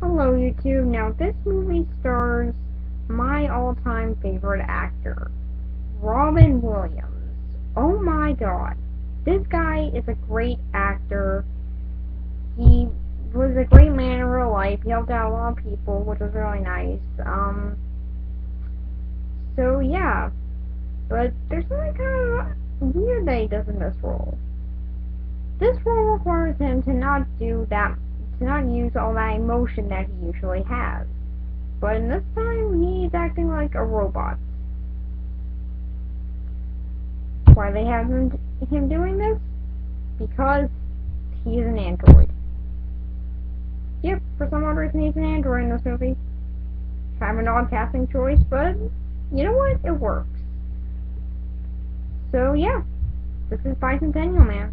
Hello YouTube. Now this movie stars my all-time favorite actor, Robin Williams. Oh my god. This guy is a great actor. He was a great man in real life. He helped out a lot of people, which was really nice. So yeah. But there's something kind of weird that he does in this role. This role requires him to not use all that emotion that he usually has. But in this time, he's acting like a robot. Why they have him doing this? Because he's an android. Yep, for some odd reason he's an android in this movie. Kind of an odd casting choice, but you know what? It works. So yeah, this is Bicentennial Man.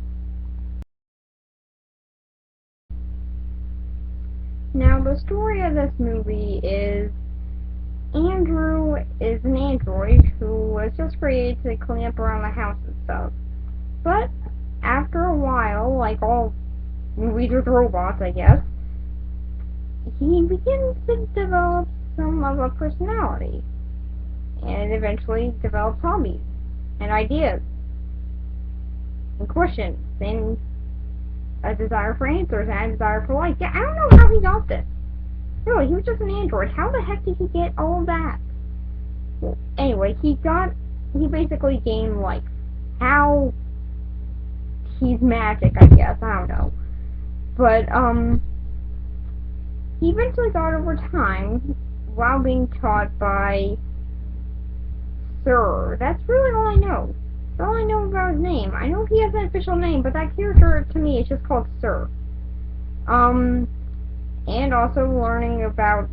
Now the story of this movie is Andrew is an android who was just created to clean up around the house and stuff. But after a while, like all movies with robots, I guess, he begins to develop some of a personality. And eventually develops hobbies and ideas and questions and a desire for answers and a desire for life. Yeah, I don't know how he got this. Really, he was just an android. How the heck did he get all of that? Well, anyway, he basically gained life. How? He's magic, I guess. I don't know. But, he eventually got over time while being taught by Sir. That's really all I know. That's all I know about his name. I know he has an official name, but that character, to me, is just called Sir. And also learning about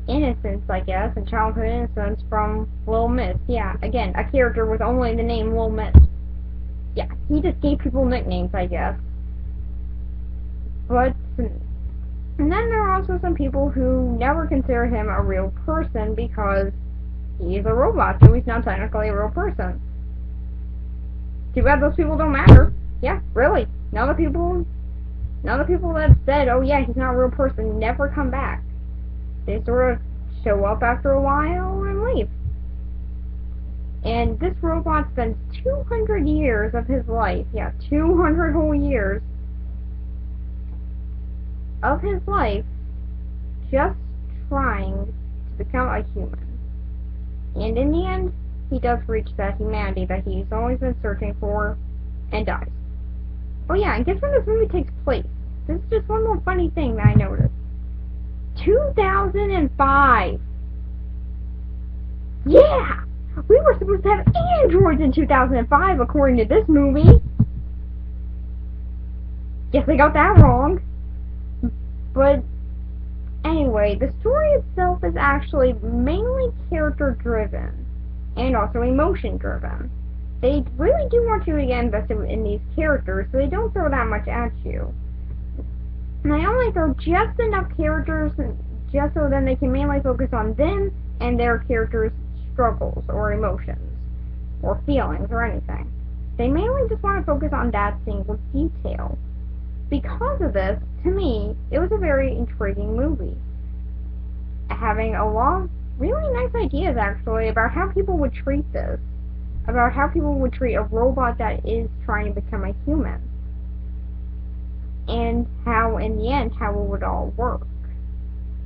innocence, I guess, and childhood innocence from Little Miss. Yeah, again, a character with only the name Little Miss. Yeah, he just gave people nicknames, I guess. But, and then there are also some people who never consider him a real person because he's a robot, so he's not technically a real person. Too bad those people don't matter. Yeah, really. None of the people that said, oh yeah, he's not a real person, never come back. They sort of show up after a while and leave. And this robot spends 200 years of his life, yeah, 200 whole years of his life just trying to become a human. And in the end, he does reach that humanity that he's always been searching for and dies. Oh yeah, and guess when this movie takes place? This is just one more funny thing that I noticed. 2005! Yeah! We were supposed to have androids in 2005 according to this movie! Guess they got that wrong. But anyway, the story itself is actually mainly character driven and also emotion driven. They really do want you to get invested in these characters, so they don't throw that much at you. And they only throw just enough characters just so then they can mainly focus on them and their characters' struggles or emotions or feelings or anything. They mainly just want to focus on that single detail. Because of this, to me, it was a very intriguing movie. Having a lot of really nice ideas, actually, about how people would treat this. About how people would treat a robot that is trying to become a human. And how, in the end, how it would all work.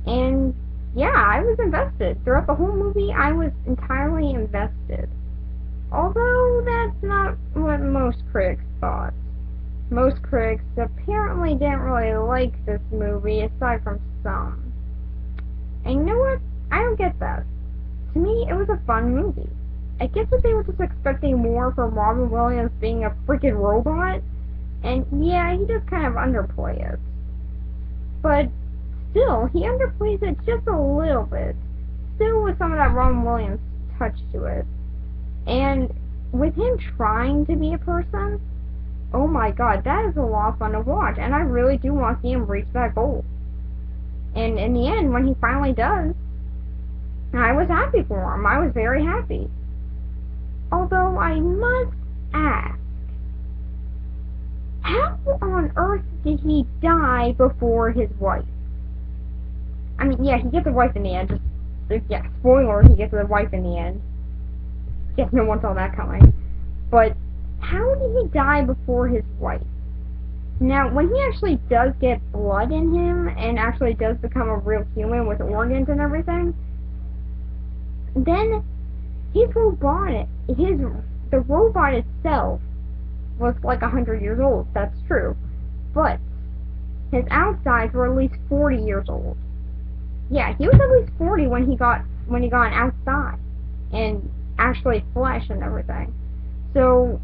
And, yeah, I was invested. Throughout the whole movie, I was entirely invested. Although, that's not what most critics thought. Most critics apparently didn't really like this movie, aside from some. And you know what? I don't get that. To me, it was a fun movie. I guess if they were just expecting more from Robin Williams being a freaking robot, and yeah, he does kind of underplay it. But still, he underplays it just a little bit. Still with some of that Robin Williams touch to it. And with him trying to be a person, oh my god, that is a lot of fun to watch, and I really do want to see him reach that goal. And in the end, when he finally does, I was happy for him. I was very happy. Although I must ask, how on earth did he die before his wife? I mean, yeah, he gets a wife in the end. Just yeah, spoiler, he gets a wife in the end. Guess no one saw that coming. But how did he die before his wife? Now, when he actually does get blood in him and actually does become a real human with organs and everything, then his robotic, the robot itself was like 100 years old. That's true, but his outsides were at least 40 years old. Yeah, he was at least 40 when he got outside and actually flesh and everything. So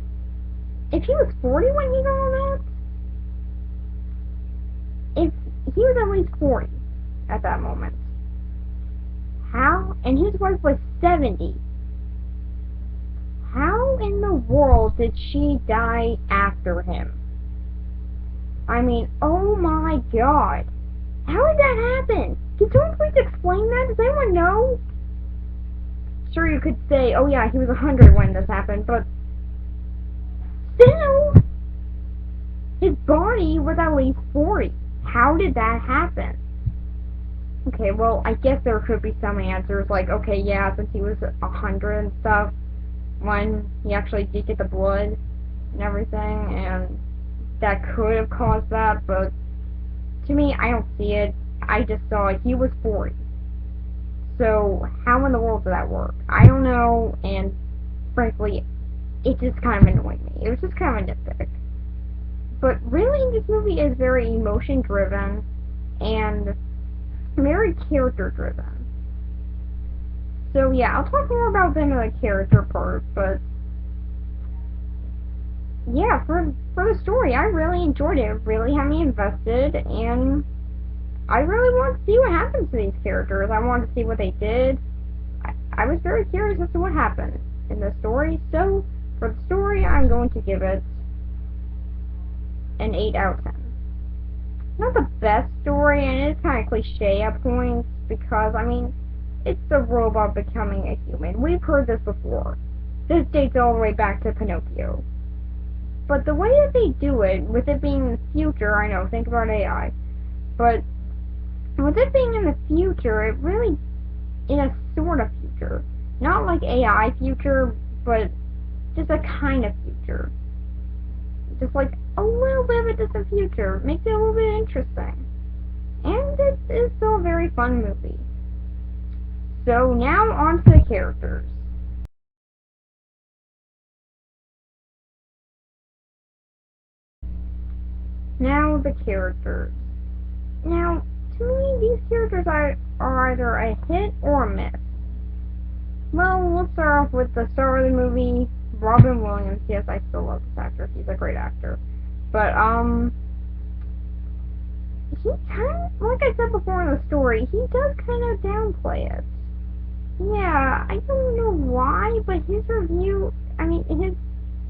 if he was 40 when he got all that, if he was at least 40 at that moment, how? And his wife was 70. How in the world did she die after him? I mean, oh my god. How did that happen? Can someone please explain that? Does anyone know? Sure, you could say, oh yeah, he was 100 when this happened, but still, his body was at least 40. How did that happen? Okay, well, I guess there could be some answers, like, okay, yeah, since he was 100 and stuff, when he actually did get the blood and everything, and that could have caused that, but to me, I don't see it. I just saw he was 40. So, how in the world did that work? I don't know, and frankly, it just kind of annoyed me. It was just kind of a nitpick. But really, this movie is very emotion driven and very character driven. So yeah, I'll talk more about them in the character part, but yeah, for the story, I really enjoyed it. It really had me invested, and I really want to see what happens to these characters. I wanted to see what they did. I was very curious as to what happened in the story, so for the story, I'm going to give it an 8 out of 10. Not the best story, and it is kind of cliche at points, because, I mean, it's a robot becoming a human. We've heard this before. This dates all the way back to Pinocchio. But the way that they do it, with it being in the future, I know, think about AI, but with it being in the future, it really, in a sort of future. Not like AI future, but just a kind of future. Just like a little bit of a distant future. Makes it a little bit interesting. And it is still a very fun movie. So now on to the characters. Now the characters. Now, to me, these characters are either a hit or a miss. Well, let's start off with the star of the movie, Robin Williams. Yes, I still love this actor. He's a great actor. But, he kind of, like I said before in the story, he does kind of downplay it. Yeah, I don't know why, but his review, I mean,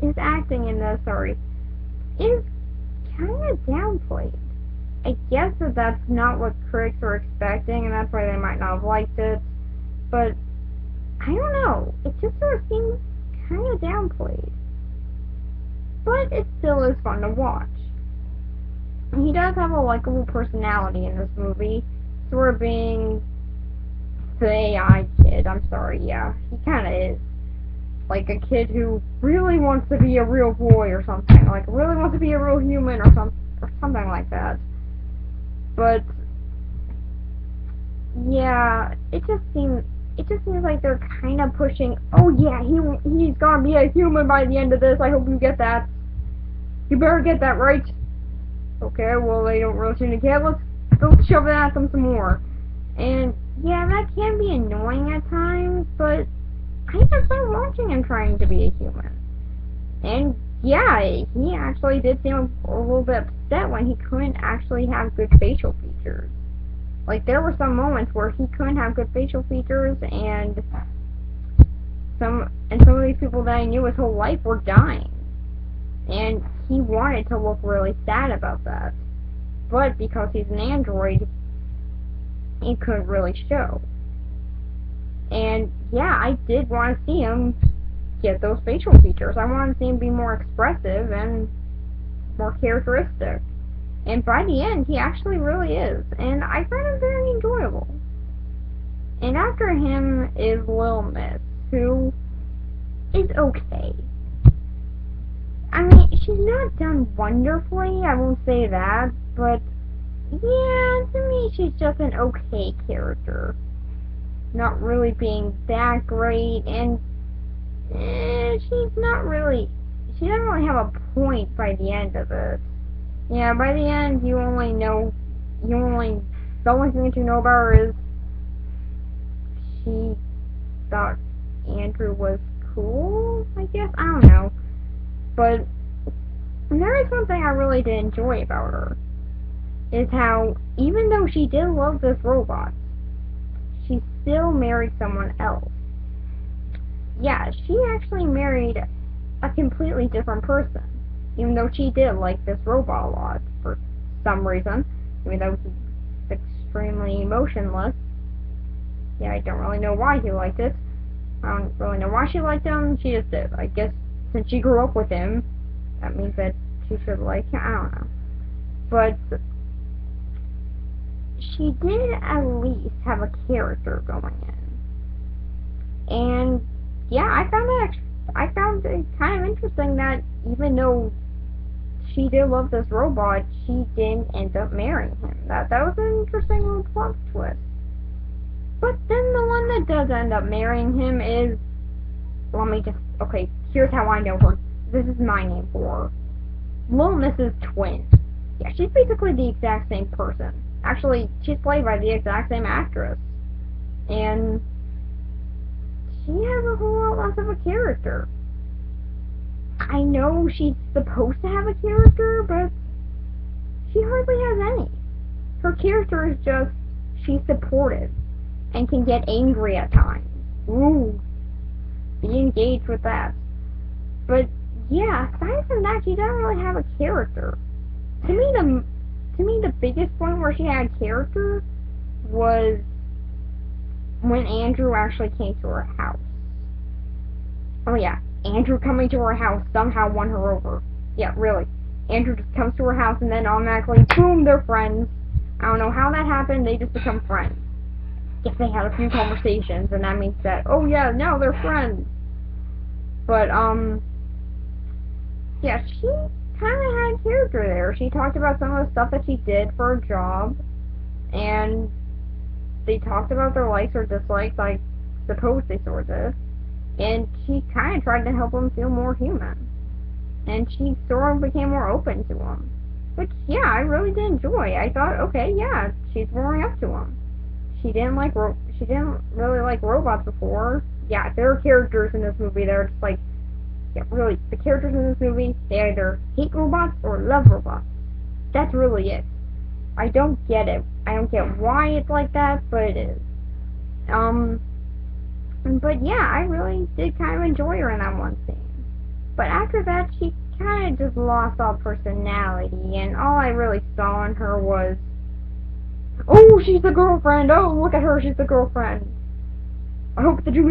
his acting in this, sorry, is kind of downplayed. I guess that's not what critics were expecting, and that's why they might not have liked it, but I don't know, it just sort of seems kind of downplayed. But it still is fun to watch. He does have a likable personality in this movie, sort of being the AI kid. I'm sorry, yeah, he kind of is. Like a kid who really wants to be a real boy or something, like really wants to be a real human or something like that. But yeah, it just seems like they're kind of pushing. Oh yeah, he's gonna be a human by the end of this. I hope you get that. You better get that right. Okay, well they don't really seem to care. Let's shove it at them some more. And yeah, that can be annoying at times, but I just started watching him trying to be a human. And yeah, he actually did seem a little bit upset when he couldn't actually have good facial features. Like, there were some moments where he couldn't have good facial features, and some of these people that I knew his whole life were dying. And he wanted to look really sad about that. But because he's an android, it couldn't really show. And yeah, I did want to see him get those facial features. I wanted to see him be more expressive and more characteristic. And by the end, he actually really is. And I find him very enjoyable. And after him is Lil Miss, who is okay. I mean, she's not done wonderfully, I won't say that, but yeah, to me she's just an okay character. Not really being that great, and she's not really, she doesn't really have a point by the end of it. Yeah, by the end the only thing that you know about her is she thought Andrew was cool, I guess, I don't know. But there is one thing I really did enjoy about her, is how, even though she did love this robot, she still married someone else. Yeah, she actually married a completely different person, even though she did like this robot a lot for some reason, even though he's extremely emotionless. Yeah, I don't really know why he liked it. I don't really know why she liked him, she just did. I guess since she grew up with him, that means that she should like him, I don't know. But she did at least have a character going in. And yeah, I found it kind of interesting that even though she did love this robot, she didn't end up marrying him. That was an interesting little plot twist. But then the one that does end up marrying him is, okay, here's how I know her. This is my name for her. Lil Miss's twin. Yeah, she's basically the exact same person. Actually, she's played by the exact same actress. And she has a whole lot less of a character. I know she's supposed to have a character, but she hardly has any. Her character is just, she's supportive and can get angry at times. Ooh, be engaged with that. But yeah, aside from that, she doesn't really have a character. To me, the biggest point where she had character was when Andrew actually came to her house. Oh yeah, Andrew coming to her house somehow won her over. Yeah, really. Andrew just comes to her house and then automatically, boom, they're friends. I don't know how that happened, they just become friends. Guess they had a few conversations, and that means that, oh yeah, now they're friends. But, yeah, she kind of had character there. She talked about some of the stuff that she did for a job, and they talked about their likes or dislikes, I suppose they sort of did, and she kind of tried to help him feel more human, and she sort of became more open to him, which, yeah, I really did enjoy. I thought, okay, yeah, she's warming up to him. She didn't really like robots before. Yeah, there are characters in this movie that are just like, yeah, really, the characters in this movie, they either hate robots or love robots. That's really it. I don't get it. I don't get why it's like that, but it is. But yeah, I really did kind of enjoy her in that one scene. But after that, she kind of just lost all personality, and all I really saw in her was, oh, she's the girlfriend. Oh, look at her, she's the girlfriend. I hope that you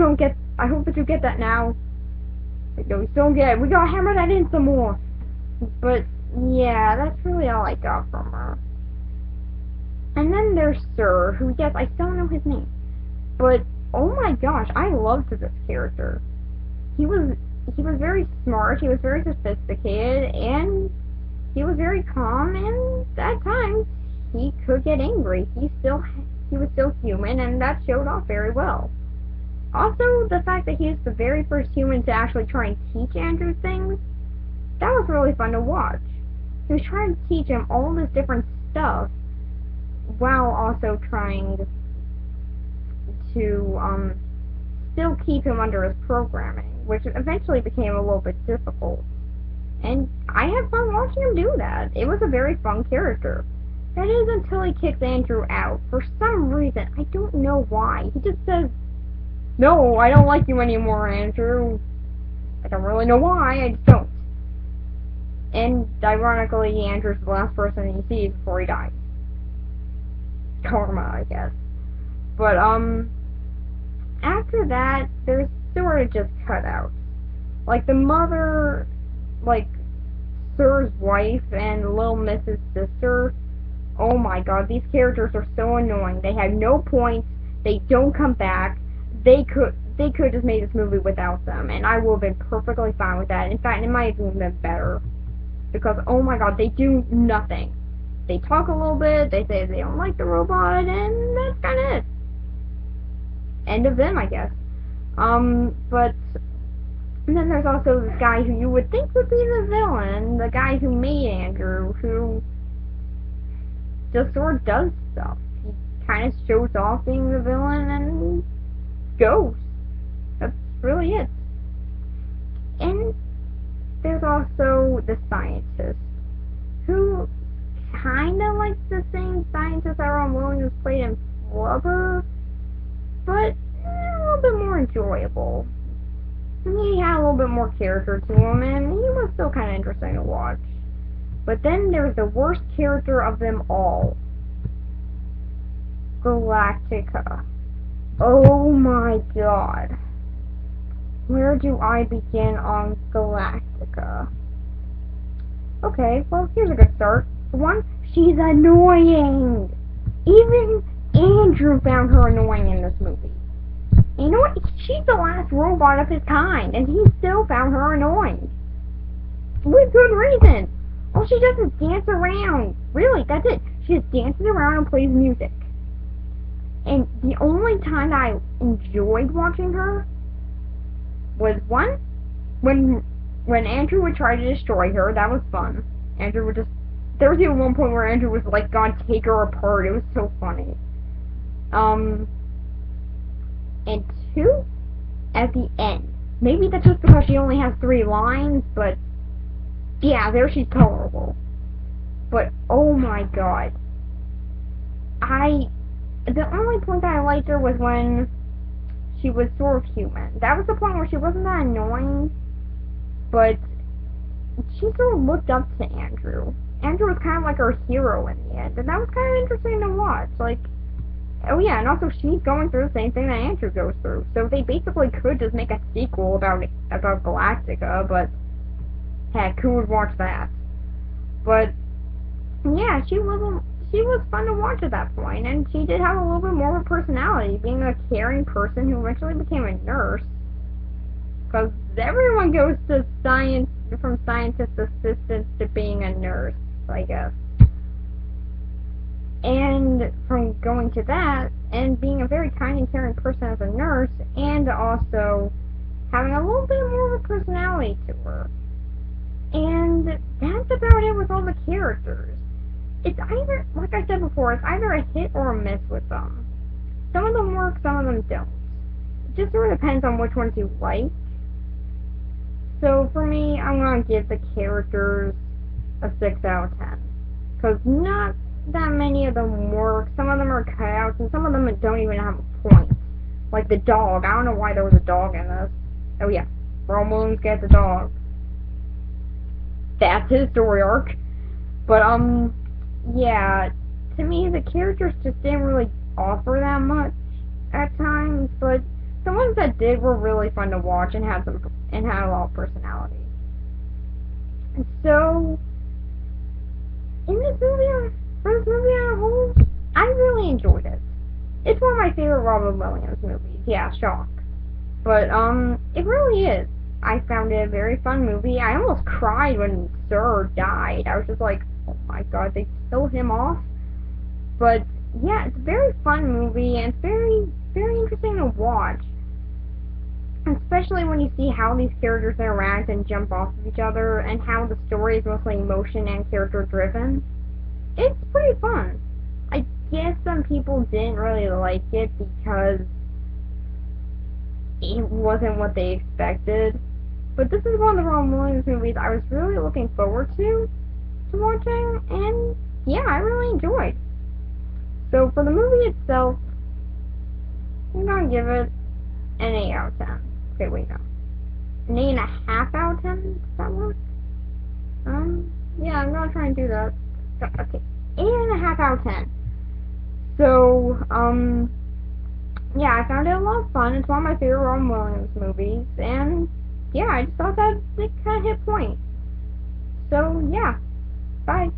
get that now. No, we still don't get it. We gotta hammer that in some more. But yeah, that's really all I got from her. And then there's Sir, who, yes, I still don't know his name, but oh my gosh, I loved this character. He was very smart. He was very sophisticated, and he was very calm. And at times he could get angry. He was still human, and that showed off very well. Also, the fact that he was the very first human to actually try and teach Andrew things, that was really fun to watch. He was trying to teach him all this different stuff, while also trying to still keep him under his programming, which eventually became a little bit difficult. And I had fun watching him do that. It was a very fun character. That is until he kicks Andrew out. For some reason, I don't know why. He just says, "No, I don't like you anymore, Andrew." I don't really know why, I just don't. And ironically, Andrew's the last person he sees before he dies. Karma, I guess. But, after that, there's sort of just cutouts. Like, the mother, like, Sir's wife and Little Miss's sister. Oh my god, these characters are so annoying. They have no points. They don't come back. They could just made this movie without them, and I would have been perfectly fine with that. In fact, it might have even been better. Because, oh my god, they do nothing. They talk a little bit, they say they don't like the robot, and that's kinda it. End of them, I guess. But and then there's also this guy who you would think would be the villain, the guy who made Andrew, who just sort of does stuff. He kind of shows off being the villain and goes. That's really it. And there's also the scientist, who kind of like the same scientist that Ron Williams played in Flubber, but a little bit more enjoyable. He had a little bit more character to him, and he was still kind of interesting to watch. But then there's the worst character of them all, Galactica. Oh my god. Where do I begin on Galactica? Okay, well, here's a good start. For one, she's annoying! Even Andrew found her annoying in this movie. And you know what? She's the last robot of his kind, and he still found her annoying. With good reason. All she does is dance around. Really, that's it. She just dances around and plays music. And the only time I enjoyed watching her was one, when Andrew would try to destroy her. That was fun. Andrew would just... There was even one point where Andrew was like, gonna take her apart. It was so funny. And two, at the end. Maybe that's just because she only has 3 lines, but yeah, there she's tolerable. But oh my god. The only point that I liked her was when she was sort of human. That was the point where she wasn't that annoying, but she sort of looked up to Andrew. Andrew was kind of like her hero in the end, and that was kind of interesting to watch. Like, oh yeah, and also she's going through the same thing that Andrew goes through. So they basically could just make a sequel about Galactica, but heck, who would watch that? But yeah, she was fun to watch at that point, and she did have a little bit more of a personality, being a caring person who eventually became a nurse. Because everyone goes to from scientist assistant to being a nurse, I guess. And from going to that, and being a very kind and caring person as a nurse, and also having a little bit more of a personality to her. And that's about it with all the characters. It's either, like I said before, it's either a hit or a miss with them. Some of them work, some of them don't. It just sort of depends on which ones you like. So for me, I'm going to give the characters a 6 out of 10. Because not that many of them work. Some of them are cutouts, and some of them don't even have a point. Like the dog. I don't know why there was a dog in this. Oh yeah, Ron Williams gets a dog. That's his story arc. But yeah, to me the characters just didn't really offer that much at times, but the ones that did were really fun to watch and had a lot of personality. And so for this movie as a whole, I really enjoyed it. It's one of my favorite Robin Williams movies. Yeah, shock. But it really is. I found it a very fun movie. I almost cried when Sir died. I was just like, oh my god, they killed him off. But yeah, it's a very fun movie, and it's very, very interesting to watch. Especially when you see how these characters interact and jump off of each other, and how the story is mostly emotion and character driven. It's pretty fun. I guess some people didn't really like it because it wasn't what they expected. But this is one of the Ron Williams movies I was really looking forward to watching, and yeah, I really enjoyed. So for the movie itself, I'm gonna give it an 8 out of 10. Okay, wait, no. An 8.5 out of 10? Does that work? Yeah, I'm gonna try and do that. Okay, 8.5 out of 10. So, yeah, I found it a lot of fun. It's one of my favorite Ron Williams movies, and yeah, I just thought that it kind of hit point. So, yeah. Bye.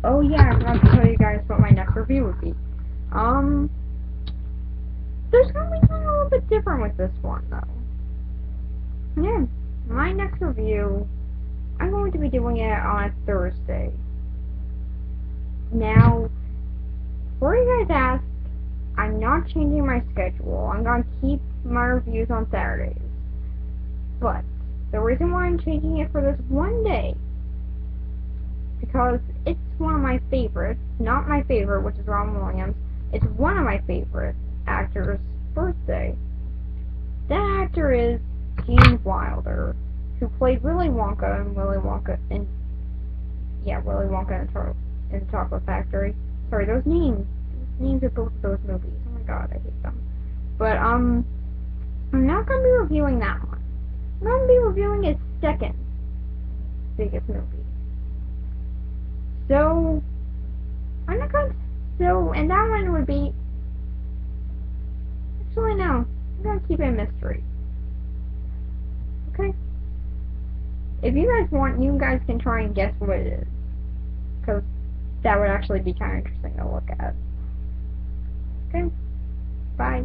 Oh yeah, I forgot to tell you guys what my next review would be. Um, there's gonna be something a little bit different with this one though. Yeah, my next review, I'm going to be doing it on a Thursday. Now, before you guys ask, I'm not changing my schedule. I'm gonna keep my reviews on Saturdays. But the reason why I'm changing it for this one day, because it's one of my favorites, not my favorite, which is Robin Williams, it's one of my favorite actors' birthday. That actor is Gene Wilder, who played Willy Wonka in Willy Wonka in the Chocolate Factory. Sorry, those names of both of those movies. Oh my god, I hate them. But I'm not gonna be reviewing that one. I'm gonna be reviewing his second biggest movie. So I'm not gonna. So and that one would be. Actually, no. I'm gonna keep it a mystery. Okay. If you guys want, you guys can try and guess what it is, because that would actually be kind of interesting to look at. Okay. Bye.